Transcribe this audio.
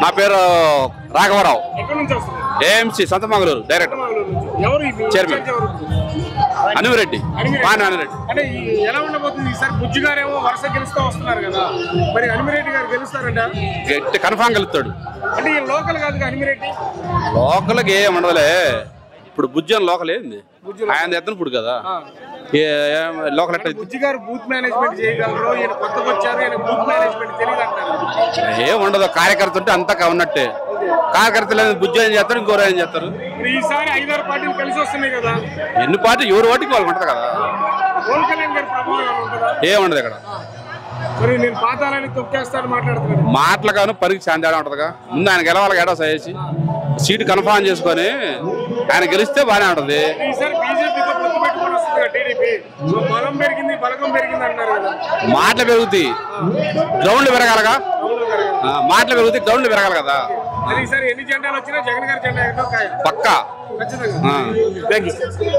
నా పేరు రాఘవరావు, ఎక్కడి నుంచి వస్తున్నారు? ఏఎంసీ సంతమంగళూరు డైరెక్టర్ ఎవరు ఈ చైర్మన్ ఎవరు? అనిమిరెడ్డి. అనిమిరెడ్డి. అంటే ఎలా ఉండబోతుంది ఈసారి? బుజ్జి గారు ఏమో వరుస గెలుస్తూ వస్తున్నారు కదా, మరి అనిమిరెడ్డి గారు గెలుస్తారంట? గట్టి కన్ఫామ్ గెలుస్తాడు. అంటే ఈ లోకల్ కాదు అనిమిరెడ్డి, లోకల్కి ఏం ఉండదులే. ఇప్పుడు బుజ్జి అని లోకల్ ఏంది, ఆయన ఎత్తను ఇప్పుడు కదా లోకల్ ఎట్ట. బుజ్జి గారు బూత్ మేనేజ్మెంట్ చేయగలరు, ఈయన కొత్తగా వచ్చారు, ఈయన బూత్ మేనేజ్మెంట్ తెలియదు అంటారు. ఏం ఉండదు, కార్యకర్త ఉంటే అంతా ఉన్నట్టే. కార్యకర్తలు బుజ్జి ఏం చేస్తారు, ఇంకోరు ఏం చేస్తారు. ఈసారి 5-6 పార్టీలు కలిసి వస్తున్నాయి కదా, ఎన్ని పార్టీ ఎవరు వాటికి వాళ్ళకి ఉంటుంది కదా. పవన్ కళ్యాణ్ గారి ప్రభావం ఉంటుందా? ఏం ఉండదు ఇక్కడ. మరి నేను పాతాలని తొక్కేస్తాను మాట్లాడుతున్నాను. మాటలు కాను పరికి చాలా తేడా ఉంటుందిగా. ముందు ఆయన గెలవాలి, ఎడో చేసి సీటు కన్ఫామ్ చేసుకొని ఆయన గెలిస్తే బాగానే ఉంటుంది. ఈసారి బీజేపీతో పొత్తు పెట్టుకొని వస్తుంది టీడీపీ, బలం పెరిగింది బలగం పెరిగింది అంటారు కదా. మాటలు పెరుగుతాయి, గ్రౌండ్లు పెరగాలగా. మాటలు పెరుగుతాయి, గ్రౌండ్లు పెరగాలి కదా. ఈసారి ఎన్ని జెండాలు వచ్చినా జగన్ గారి జెండా ఎన్నో పక్కా. ఖచ్చితంగా.